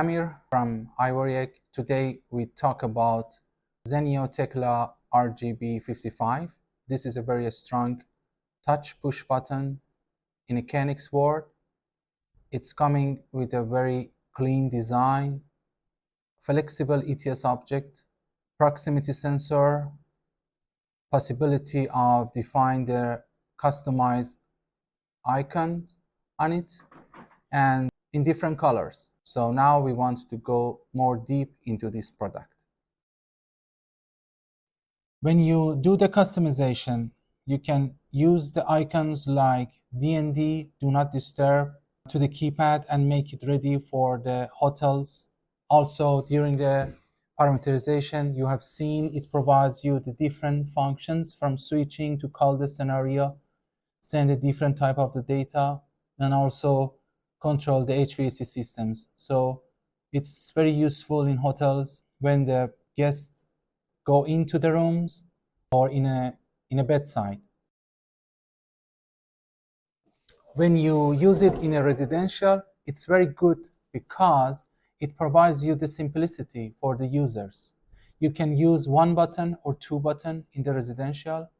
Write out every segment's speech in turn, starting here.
Amir from Ivory Egg. Today we talk about Zennio Tecla RGB55. This is a very strong touch push button in a KNX world. It's coming with a very clean design, flexible ETS object, proximity sensor, possibility of define the customized icon on it, and in different colors. So now we want to go more deep into this product. When you do the customization, you can use the icons like DND, do not disturb, to the keypad and make it ready for the hotels. Also, during the parameterization, you have seen it provides you the different functions from switching to call the scenario, send a different type of the data, and also control the HVAC systems. So it's very useful in hotels when the guests go into the rooms or in a bedside. When you use it in a residential, it's very good because it provides you the simplicity for the users. You can use one button or two buttons in the residential.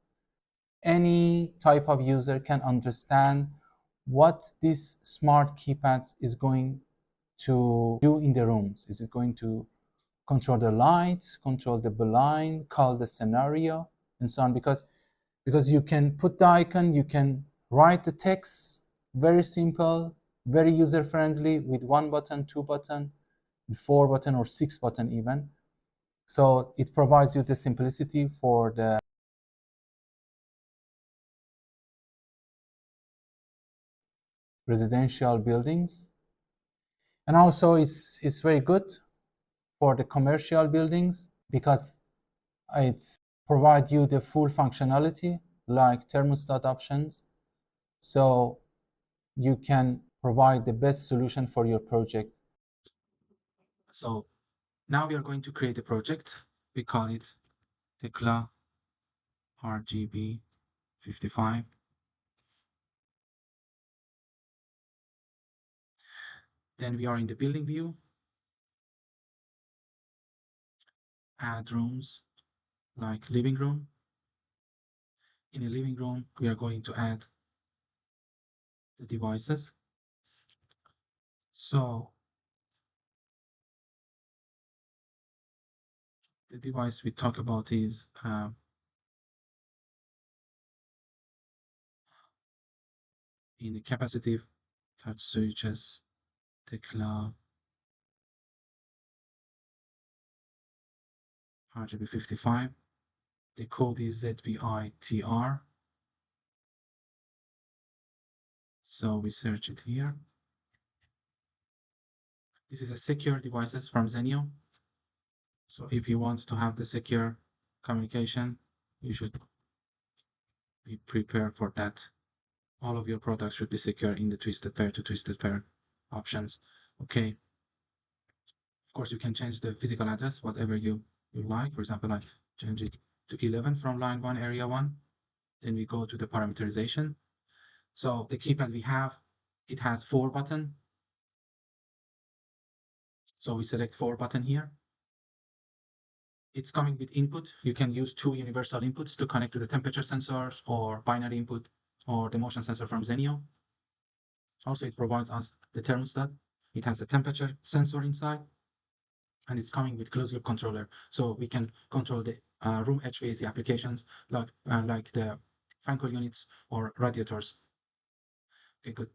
Any type of user can understand what this smart keypad is going to do in the rooms. Is it going to control the lights, control the blind, call the scenario, and so on? Because you can put the icon, you can write the text, very simple, very user-friendly, with one button, two button, four button, or six button even. So it provides you the simplicity for the residential buildings. And also it's very good for the commercial buildings because it provides you the full functionality like thermostat options. So you can provide the best solution for your project. So now we are going to create a project. We call it Tecla RGB55. Then we are in the building view, add rooms like living room. In a living room, we are going to add the devices. So the device we talk about is in the capacitive touch switches, Tecla RGB55. The code is ZVITR. So we search it here. This is a secure devices from Zennio. So if you want to have the secure communication, you should be prepared for that. All of your products should be secure in the twisted pair to twisted pair options. Okay. Of course, you can change the physical address, whatever you like. For example, I change it to 11 from line 1, area 1. Then we go to the parameterization. So the keypad we have, it has 4 buttons. So we select 4 button here. It's coming with input. You can use 2 universal inputs to connect to the temperature sensors or binary input or the motion sensor from Zennio. Also, it provides us the thermostat. It has a temperature sensor inside, and it's coming with closed loop controller. So we can control the room HVAC applications like the fan coil units or radiators. Okay, good.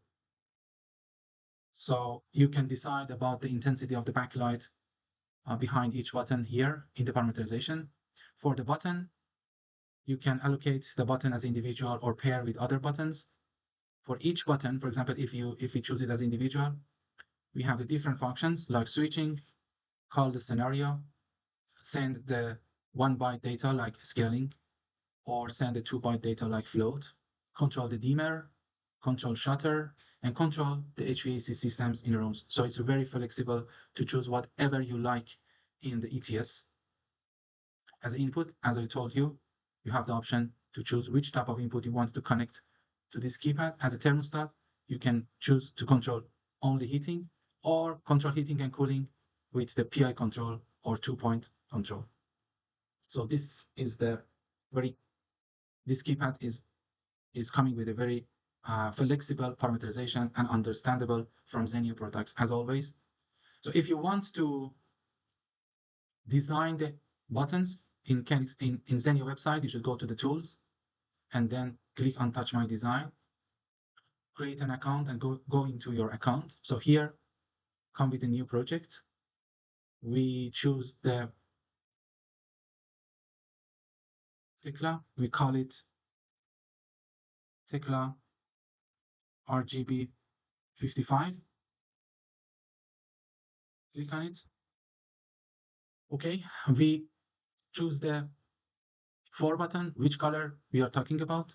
So you can decide about the intensity of the backlight behind each button here in the parameterization. For the button, you can allocate the button as individual or pair with other buttons. For each button, for example, if we choose it as individual, we have the different functions like switching, call the scenario, send the 1 byte data like scaling, or send the 2 byte data like float, control the dimmer, control shutter, and control the HVAC systems in rooms. So it's very flexible to choose whatever you like in the ETS. As an input, as I told you, you have the option to choose which type of input you want to connect to this keypad. As a thermostat, you can choose to control only heating or control heating and cooling with the PI control or 2-point control. So this is the this keypad is coming with a very flexible parameterization and understandable from Zennio products as always. So if you want to design the buttons in Zennio website, you should go to the tools and then click on touch my design, create an account and go into your account. So here, come with a new project. We choose the Tecla, we call it Tecla RGB 55. Click on it. Okay, we choose the 4 button, which color we are talking about.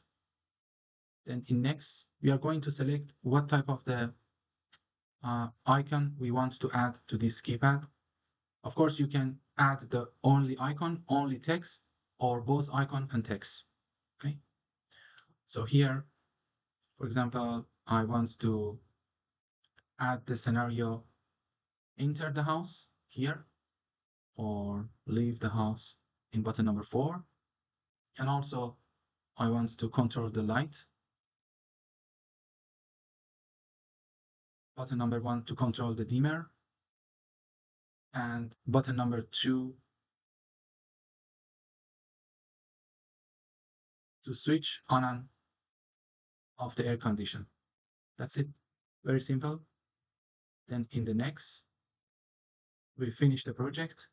Then in next, we are going to select what type of the icon we want to add to this keypad. Of course, you can add the only icon, only text, or both icon and text. Okay. So here, for example, I want to add the scenario, enter the house here, or leave the house in button number 4. And also, I want to control the light. Button number 1 to control the dimmer. And button number 2 to switch on and off the air condition. That's it. Very simple. Then in the next, we finish the project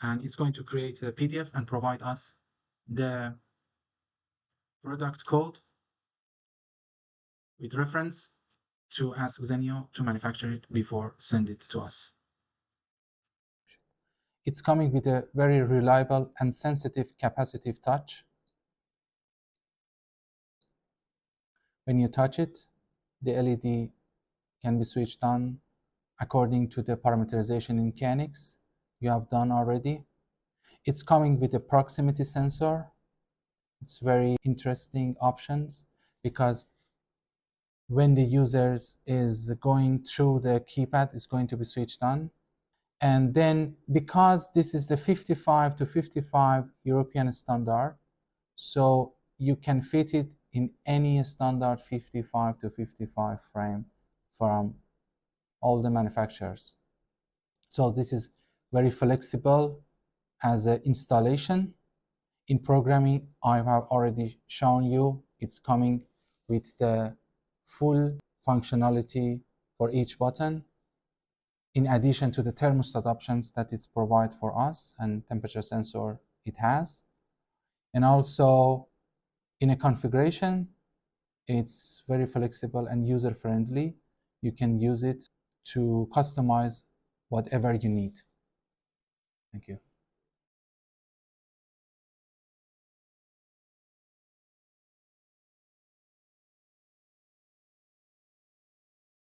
and it's going to create a PDF and provide us the product code with reference to ask Zennio to manufacture it before send it to us. It's coming with a very reliable and sensitive capacitive touch. When you touch it, the LED can be switched on according to the parameterization in KNX you have done already. It's coming with a proximity sensor. It's very interesting options because when the user is going through the keypad, it's going to be switched on. And then because this is the 55 to 55 European standard, so you can fit it in any standard 55 to 55 frame from all the manufacturers. So this is very flexible as an installation. In programming, I have already shown you it's coming with the full functionality for each button, in addition to the thermostat options that it provides for us and temperature sensor it has. And also in a configuration, it's very flexible and user-friendly. You can use it to customize whatever you need. Thank you.